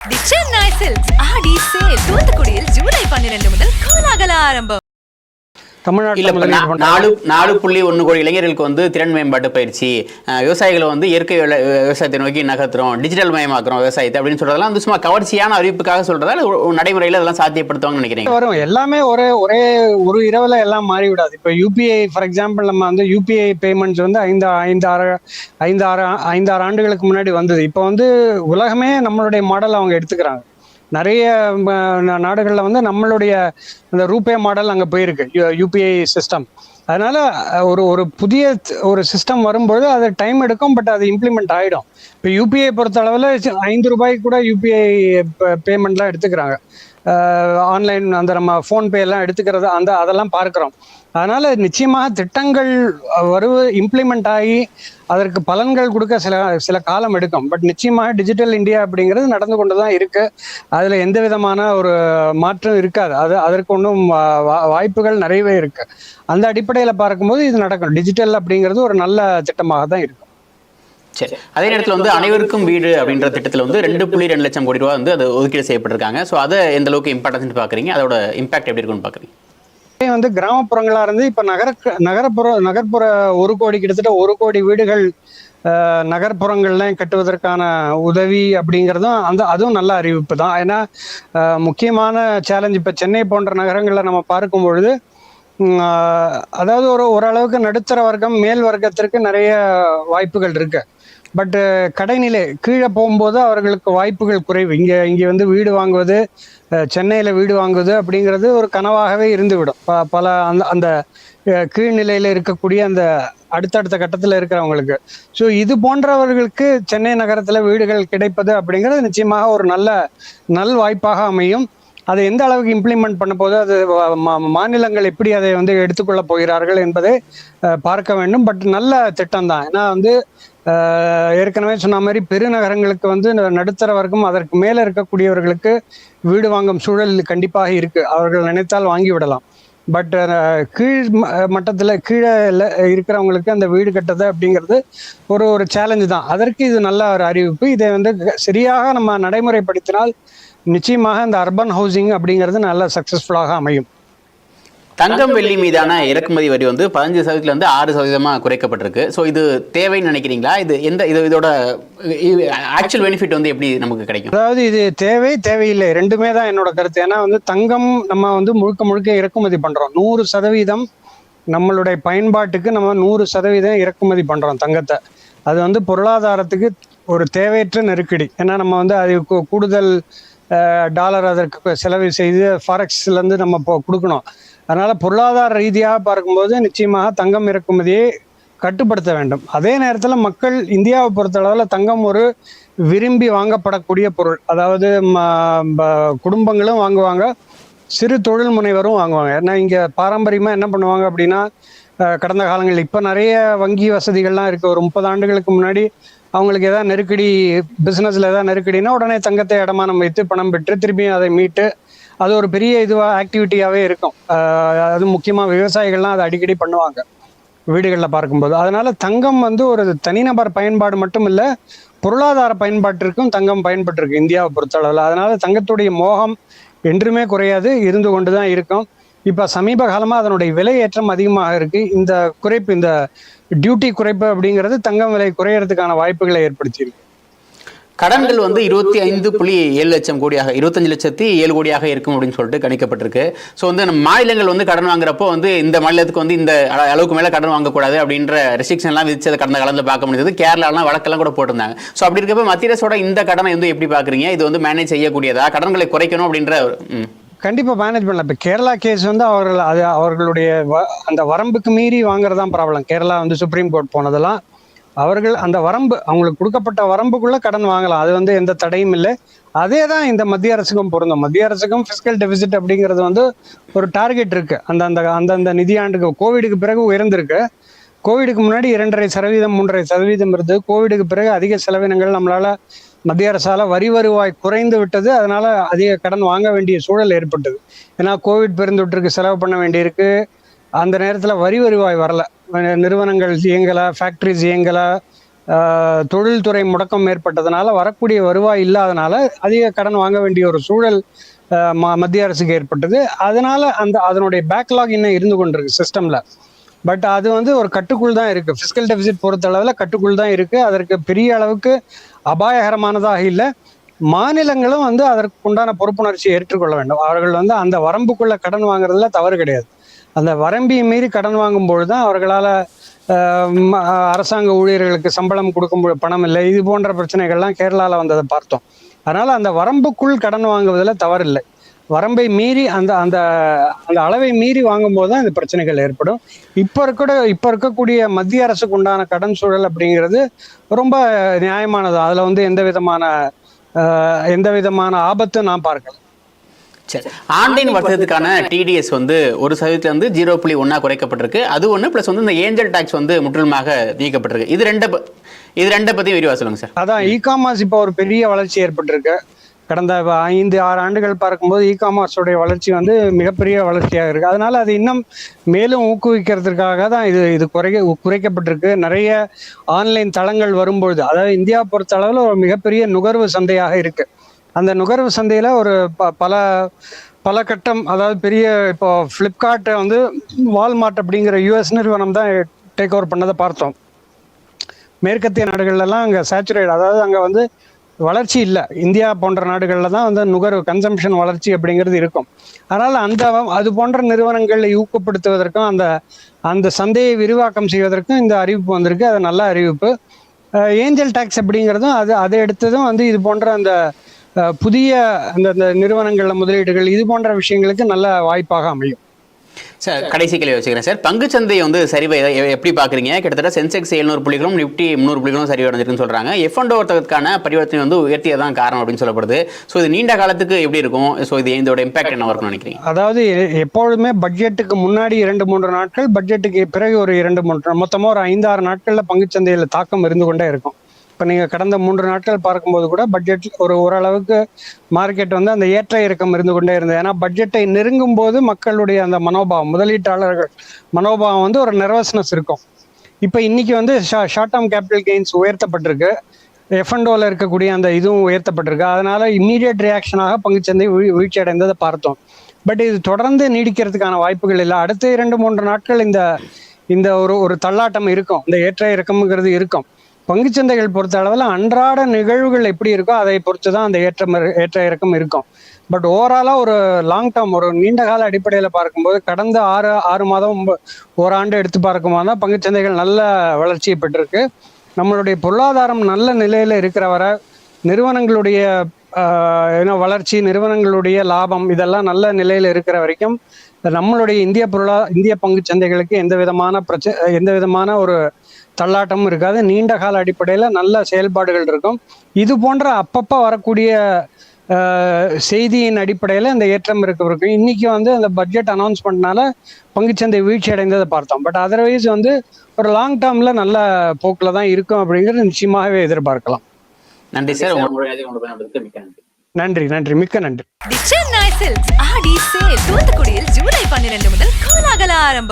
தி Chennai silks ஆடி sale தூத்துக்குடியில் ஜூலை 12 முதல் கோலாகல ஆரம்பம். தமிழ்நாட்டில் 4.1 கோடி இளைஞர்களுக்கு வந்து திறன் மேம்பாட்டு பயிற்சி, விவசாயிகளை வந்து இயற்கை விவசாயத்தை நோக்கி நகர்த்துறோம், டிஜிட்டல் மயமாக்குறோம் விவசாயத்தை அப்படின்னு சொல்றதெல்லாம் வந்து சும்மா கவர்ச்சியான அறிவிப்புக்காக சொல்றதால நடைமுறையில் அதெல்லாம் சாத்தியப்படுத்துவாங்கன்னு நினைக்கிறீங்க? வரும் எல்லாமே ஒரே ஒரு இரவுல எல்லாம் மாறிவிடாது. இப்போ யூபிஐ ஃபார் எக்ஸாம்பிள், நம்ம வந்து யூபிஐ பேமெண்ட்ஸ் வந்து ஐந்து ஆறு ஆண்டுகளுக்கு முன்னாடி வந்தது. இப்போ வந்து உலகமே நம்மளுடைய மாடல் அவங்க எடுத்துக்கிறாங்க. நிறைய நாடுகளில் வந்து நம்மளுடைய அந்த ரூபே மாடல் அங்கே போயிருக்கு, யூபிஐ சிஸ்டம். அதனால ஒரு புதிய ஒரு சிஸ்டம் வரும்போது அது டைம் எடுக்கும், பட் அது இம்ப்ளிமெண்ட் ஆகிடும். இப்போ யூபிஐ பொறுத்த அளவில் 5 ரூபாய்க்கு கூட யூபிஐ பேமெண்ட்லாம் எடுத்துக்கிறாங்க. ஆன்லைன் அந்த நம்ம ஃபோன்பே எல்லாம் எடுத்துக்கிறது அதெல்லாம் பார்க்குறோம். அதனால நிச்சயமாக திட்டங்கள் இம்ப்ளிமெண்ட் ஆகி அதற்கு பலன்கள் கொடுக்க சில காலம் எடுக்கும். பட் நிச்சயமாக டிஜிட்டல் இந்தியா அப்படிங்கிறது நடந்து கொண்டு தான் இருக்கு. அதுல எந்த விதமான ஒரு மாற்றம் இருக்காது. அதற்கு ஒன்றும் வாய்ப்புகள் நிறையவே இருக்கு. அந்த அடிப்படையில் பார்க்கும்போது இது நடக்கும். டிஜிட்டல் அப்படிங்கிறது ஒரு நல்ல திட்டமாக தான் இருக்கும். சரி, அதே நேரத்தில் வந்து அனைவருக்கும் வீடு அப்படின்ற திட்டத்தில் வந்து 2.2 லட்சம் கோடி ரூபா வந்து அது ஒதுக்கீடு செய்யப்பட்டிருக்காங்க. ஸோ அதை எந்த அளவுக்கு இம்பார்ட்டன்ஸ் பார்க்குறீங்க, அதோட இம்பாக்ட் எப்படி இருக்குன்னு பார்க்குறீங்க? வந்து கிராமப்புறங்களா இருந்து இப்ப நகர்ப்புற 1 கோடி, கிட்டத்தட்ட 1 கோடி வீடுகள் நகர்ப்புறங்கள்ல கட்டுவதற்கான உதவி அப்படிங்கிறதும் அதுவும் நல்ல அறிவிப்பு தான். ஏன்னா முக்கியமான சேலஞ்ச் இப்ப சென்னை போன்ற நகரங்கள்ல நம்ம பார்க்கும் பொழுது, அதாவது ஓரளவுக்கு நடுத்தர வர்க்கம், மேல் வர்க்கத்திற்கு நிறைய வாய்ப்புகள் இருக்கு. பட் கடைநிலை கீழே போகும்போது அவர்களுக்கு வாய்ப்புகள் குறைவு. இங்கே வந்து வீடு வாங்குவது, சென்னையில் வீடு வாங்குவது அப்படிங்கிறது ஒரு கனவாகவே இருந்துவிடும். பல அந்த கீழ்நிலையில் இருக்கக்கூடிய அந்த அடுத்தடுத்த கட்டத்தில் இருக்கிறவங்களுக்கு. ஸோ இது போன்றவர்களுக்கு சென்னை நகரத்தில் வீடுகள் கிடைப்பது அப்படிங்கிறது நிச்சயமாக ஒரு நல் வாய்ப்பாக அமையும். அதை எந்த அளவுக்கு இம்ப்ளிமெண்ட் பண்ண போது, அது மாநிலங்கள் எப்படி அதை வந்து எடுத்துக்கொள்ள போகிறார்கள் என்பதை பார்க்க வேண்டும். பட் நல்ல திட்டம் தான். ஏன்னா வந்து ஏற்கனவே சொன்ன மாதிரி பெருநகரங்களுக்கு வந்து நடுத்தர வர்க்கம், அதற்கு மேலே இருக்கக்கூடியவர்களுக்கு வீடு வாங்கும் சூழல் கண்டிப்பாக இருக்கு. அவர்கள் நினைத்தால் வாங்கி விடலாம். பட் கீழ் மட்டத்தில் கீழே இருக்கிறவங்களுக்கு அந்த வீடு கட்டுறது அப்படிங்கிறது ஒரு சேலஞ்சு தான். அதற்கு இது நல்ல ஒரு அறிவிப்பு. இதை வந்து சரியாக நம்ம நடைமுறைப்படுத்தினால் நிச்சயமாக இந்த அர்பன் ஹவுசிங் அப்படிங்கிறது நல்ல சக்சஸ்ஃபுல்லாக அமையும். தங்கம் வெள்ளி மீதான இறக்குமதி வரி வந்து 15% 6% குறைக்கப்பட்டிருக்கு. ஸோ இது தேவைன்னு நினைக்கிறீங்களா? இதோட ஆக்சுவல் பெனிஃபிட் வந்து எப்படி நமக்கு கிடைக்கும்? அதாவது இது தேவையில்லை ரெண்டுமே தான் என்னோட கருத்து. ஏன்னா வந்து தங்கம் நம்ம வந்து முழுக்க இறக்குமதி பண்றோம். 100% நம்மளுடைய பயன்பாட்டுக்கு நம்ம 100% இறக்குமதி பண்றோம் தங்கத்தை. அது வந்து பொருளாதாரத்துக்கு ஒரு தேவையற்ற நெருக்கடி. ஏன்னா நம்ம வந்து அது கூடுதல் டாலர் அதற்கு செலவு செய்து ஃபாரெக்ஸ்லேருந்து நம்ம கொடுக்கணும். அதனால பொருளாதார ரீதியாக பார்க்கும்போது நிச்சயமாக தங்கம் இறக்குமதியை கட்டுப்படுத்த வேண்டும். அதே நேரத்தில் மக்கள், இந்தியாவை பொறுத்தளவில் தங்கம் ஒரு விரும்பி வாங்கப்படக்கூடிய பொருள். அதாவது குடும்பங்களும் வாங்குவாங்க, சிறு தொழில் முனைவரும் வாங்குவாங்க. ஏன்னா இங்கே பாரம்பரியமாக என்ன பண்ணுவாங்க அப்படின்னா, கடந்த காலங்களில் இப்போ நிறைய வங்கி வசதிகள்லாம் இருக்குது. ஒரு 30 ஆண்டுகளுக்கு முன்னாடி அவங்களுக்கு ஏதாவது நெருக்கடி, பிஸ்னஸில் ஏதாவது நெருக்கடினா உடனே தங்கத்தை இடமானம் வைத்து பணம் பெற்று திரும்பியும் அதை மீட்டு அது ஒரு பெரிய ஆக்டிவிட்டியாகவே இருக்கும். அது முக்கியமாக விவசாயிகள்லாம் அதை அடிக்கடி பண்ணுவாங்க வீடுகளில் பார்க்கும்போது. அதனால தங்கம் வந்து ஒரு தனிநபர் பயன்பாடு மட்டும் இல்லை, பொருளாதார பயன்பாட்டிற்கும் தங்கம் பயன்பட்டுருக்கு இந்தியாவை பொறுத்தளவில். அதனால தங்கத்துடைய மோகம் என்றுமே குறையாது, இருந்து கொண்டு தான் இருக்கும். இப்போ சமீப காலமாக அதனுடைய விலை ஏற்றம் அதிகமாக இருக்கு. இந்த குறைப்பு, இந்த டியூட்டி குறைப்பு அப்படிங்கிறது தங்கம் விலை குறையறதுக்கான வாய்ப்புகளை ஏற்படுத்தியிருக்கு. கடன்கள் வந்து 25.7 லட்சம் கோடியாக, 25,07 கோடியாக இருக்கும் அப்படின்னு சொல்லிட்டு கணிக்கப்பட்டிருக்கு. ஸோ வந்து நம்ம மாநிலங்கள் வந்து கடன் வாங்குறப்போ வந்து இந்த மாநிலத்துக்கு வந்து இந்த அளவுக்கு மேலே கடன் வாங்கக்கூடாது அப்படின்ற ரெஸ்ட்ரிக்ஷன்லாம் விதிச்சு அதை கடந்த காலத்தில் பார்க்க முடியுது. கேரளாலாம் வழக்கெல்லாம் கூட போட்டிருந்தாங்க. ஸோ அப்படி இருக்கப்போ மத்திய அரசோட இந்த கடனை வந்து எப்படி பார்க்குறீங்க? இது வந்து மேனேஜ் செய்யக்கூடியதா? கடன்களை குறைக்கணும் அப்படின்ற கண்டிப்பாக மேனேஜ் பண்ணலாம். இப்போ கேரளா கேஸ் வந்து அவர்களுடைய அந்த வரம்புக்கு மீறி வாங்குறதான் ப்ராப்ளம். கேரளா வந்து சுப்ரீம் கோர்ட் போனதெல்லாம் அவர்கள் அந்த வரம்பு, அவங்களுக்கு கொடுக்கப்பட்ட வரம்புக்குள்ள கடன் வாங்கலாம். அது வந்து எந்த தடையும் இல்லை. அதே தான் இந்த மத்திய அரசுக்கும் பொருந்தும். மத்திய அரசுக்கும் ஃபிஸ்கல் டெபிசிட் அப்படிங்கிறது வந்து ஒரு டார்கெட் இருக்கு. அந்தந்த நிதியாண்டுக்கு கோவிடுக்கு பிறகு உயர்ந்திருக்கு. கோவிடுக்கு முன்னாடி 2.5%, 3.5% இருந்தது. கோவிடுக்கு பிறகு அதிக செலவினங்கள் நம்மளால மத்திய அரசால வரி வருவாய் குறைந்து விட்டது. அதனால அதிக கடன் வாங்க வேண்டிய சூழல் ஏற்பட்டது. ஏன்னா கோவிட் பெருந்தொற்றுக்கு செலவு பண்ண வேண்டியிருக்கு. அந்த நேரத்தில் வரி வருவாய் வரல, நிறுவனங்கள் இயங்கலை, ஃபேக்ட்ரிஸ் இயங்கலை, தொழில்துறை முடக்கம் ஏற்பட்டதுனால வரக்கூடிய வருவாய் இல்லாதனால அதிக கடன் வாங்க வேண்டிய ஒரு சூழல் மத்திய அரசுக்கு ஏற்பட்டது. அதனால அதனுடைய பேக்லாக் இன்னும் இருந்து கொண்டிருக்கு சிஸ்டம்ல. பட் அது வந்து ஒரு கட்டுக்குள் தான் இருக்கு. ஃபிஸ்கல் டெபிசிட் பொறுத்த அளவில் கட்டுக்குள் தான் இருக்கு. அதற்கு பெரிய அளவுக்கு அபாயகரமானதாக இல்லை. மாநிலங்களும் வந்து அதற்கு உண்டான பொறுப்புணர்ச்சியை ஏற்றுக்கொள்ள வேண்டும். அவர்கள் வந்து அந்த வரம்புக்குள்ள கடன் வாங்குறதுல தவறு கிடையாது. அந்த வரம்பியை மீறி கடன் வாங்கும்போது தான் அவர்களால் அரசாங்க ஊழியர்களுக்கு சம்பளம் கொடுக்கும் பணம் இல்லை, இது போன்ற பிரச்சனைகள்லாம் கேரளாவில் வந்ததை பார்த்தோம். அதனால அந்த வரம்புக்குள் கடன் வாங்குவதில் தவறில்லை. வரம்பை மீறி அந்த அந்த அந்த அளவை மீறி வாங்கும்போது தான் இந்த பிரச்சனைகள் ஏற்படும். இப்போ இருக்கக்கூடிய மத்திய அரசுக்கு உண்டான கடன் சூழல் அப்படிங்கிறது ரொம்ப நியாயமானது. அதில் வந்து எந்த விதமான ஆபத்தும் நான் பார்க்கல. சரி, ஆன்லைன் வர்த்தகத்துக்கான டிடிஎஸ் வந்து 1% வந்து 0.1 குறைக்கப்பட்டிருக்கு. அது ஒன்று ப்ளஸ் வந்து இந்த ஏஞ்சல் டாக்ஸ் வந்து முற்றிலுமாக நீக்கப்பட்டிருக்கு. இது ரெண்டை பற்றியும் விரிவாக சொல்லுங்க சார். அதான் இ-காமர்ஸ் இப்போ ஒரு பெரிய வளர்ச்சி ஏற்பட்டிருக்கு. கடந்த 5-6 ஆண்டுகள் பார்க்கும்போது இ-காமர்ஸோடைய வளர்ச்சி வந்து மிகப்பெரிய வளர்ச்சியாக இருக்குது. அதனால அது இன்னும் மேலும் ஊக்குவிக்கிறதுக்காக தான் இது குறைக்கப்பட்டிருக்கு. நிறைய ஆன்லைன் தளங்கள் வரும்பொழுது, அதாவது இந்தியா பொறுத்த அளவில் ஒரு மிகப்பெரிய நுகர்வு சந்தையாக இருக்கு. அந்த நுகர்வு சந்தையில் ஒரு பல கட்டம், அதாவது பெரிய இப்போ ஃப்ளிப்கார்ட்டை வந்து வால்மார்ட் அப்படிங்கிற யுஎஸ் நிறுவனம் தான் டேக் ஓவர் பண்ணதை பார்த்தோம். மேற்கத்திய நாடுகள்லாம் அங்கே சேச்சுரேட், அதாவது அங்கே வந்து வளர்ச்சி இல்லை. இந்தியா போன்ற நாடுகளில் தான் வந்து நுகர்வு கன்சம்ஷன் வளர்ச்சி அப்படிங்கிறது இருக்கும். அதனால் அது போன்ற நிறுவனங்களை ஊக்கப்படுத்துவதற்கும் அந்த சந்தையை விரிவாக்கம் செய்வதற்கும் இந்த அறிவிப்பு வந்திருக்கு. அது நல்ல அறிவிப்பு. ஏஞ்சல் டாக்ஸ் அப்படிங்கிறதும் அதை எடுத்ததும் வந்து இது போன்ற அந்த புதிய அந்த நிறுவனங்களில் முதலீடுகள் இது போன்ற விஷயங்களுக்கு நல்ல வாய்ப்பாக அமையும். சார், கடைசி கேள்வி வச்சுக்கிறேன் சார். பங்குச்சந்தை வந்து சரிவை எப்படி பார்க்குறீங்க? கிட்டத்தட்ட சென்செக்ஸ் 700 புள்ளிகளும் நிஃப்டி 300 புள்ளிகளும் சரிவு அடைஞ்சிருக்குன்னு சொல்கிறாங்க. F&O வர்த்தகத்துக்கான பரிவர்த்தனை வந்து உயர்த்தியதான் காரணம் அப்படின்னு சொல்லப்படுது. ஸோ இது நீண்ட காலத்துக்கு எப்படி இருக்கும்? ஸோ இதோட இம்பாக்ட் என்ன இருக்கும்னு நினைக்கிறீங்க? அதாவது எப்பொழுதுமே பட்ஜெட்டுக்கு முன்னாடி 2-3 நாட்கள், பட்ஜெட்டுக்கு பிறகு ஒரு 2-3 மொத்தமாக ஒரு 5-6 நாட்களில் பங்குச்சந்தையில் தாக்கம் இருந்து கொண்டே இருக்கும். இப்போ நீங்கள் கடந்த 3 நாட்கள் பார்க்கும்போது கூட பட்ஜெட் ஓரளவுக்கு மார்க்கெட் வந்து அந்த ஏற்ற இறக்கம் இருந்து கொண்டே இருந்தது. ஏன்னா பட்ஜெட்டை நெருங்கும் போது மக்களுடைய அந்த மனோபாவம், முதலீட்டாளர்கள் மனோபாவம் வந்து ஒரு நெர்வஸ்னஸ் இருக்கும். இப்போ இன்னைக்கு வந்து ஷார்ட் டேர்ம் கேபிட்டல் கெயின்ஸ் உயர்த்தப்பட்டிருக்கு. F&Oவில் இருக்கக்கூடிய அந்த இதுவும் உயர்த்தப்பட்டிருக்கு. அதனால இம்மீடியட் ரியாக்ஷனாக பங்குச்சந்தை வீழ்ச்சி அடைந்ததை பார்த்தோம். பட் இது தொடர்ந்து நீடிக்கிறதுக்கான வாய்ப்புகள் இல்லை. அடுத்த 2-3 நாட்கள் இந்த ஒரு தள்ளாட்டம் இருக்கும், இந்த ஏற்ற இறக்கம்ங்கிறது இருக்கும். பங்குச்சந்தைகள் பொறுத்த அளவில் அன்றாட நிகழ்வுகள் எப்படி இருக்கோ அதை பொறுத்து தான் அந்த ஏற்ற இறக்கம் இருக்கும். பட் ஓவராலாக ஒரு லாங் டேர்ம், ஒரு நீண்ட கால அடிப்படையில் பார்க்கும்போது கடந்த 6 மாதம் ஓராண்டு எடுத்து பார்க்கும்போது தான் பங்குச்சந்தைகள் நல்ல வளர்ச்சியை பெற்றிருக்கு. நம்மளுடைய பொருளாதாரம் நல்ல நிலையில் இருக்கிற வரை நிறுவனங்களுடைய வளர்ச்சி, நிறுவனங்களுடைய லாபம் இதெல்லாம் நல்ல நிலையில் இருக்கிற வரைக்கும் நம்மளுடைய இந்திய பங்கு சந்தைகளுக்கு எந்த விதமான ஒரு தள்ளாட்டமும் இருக்காது. நீண்ட கால அடிப்படையில் நல்ல செயல்பாடுகள் இருக்கும். இது போன்ற அப்பப்போ வரக்கூடிய செய்தியின் அடிப்படையில் இந்த ஏற்றம் இருக்கும். இன்னைக்கு வந்து அந்த பட்ஜெட் அனௌன்ஸ்மெண்ட்னால பங்குச்சந்தை வீழ்ச்சி அடைந்ததை பார்த்தோம். பட் அதர்வைஸ் வந்து ஒரு லாங் டேர்ம்ல நல்ல போக்கில் தான் இருக்கும் அப்படிங்கிறது நிச்சயமாகவே எதிர்பார்க்கலாம். நன்றி சார். நன்றி, மிக்க நன்றி. சென்னை சில்க்ஸ் ஆடி சேல் தூத்துக்குடியில் ஜூலை 12 முதல் கோலாகல ஆரம்பம்.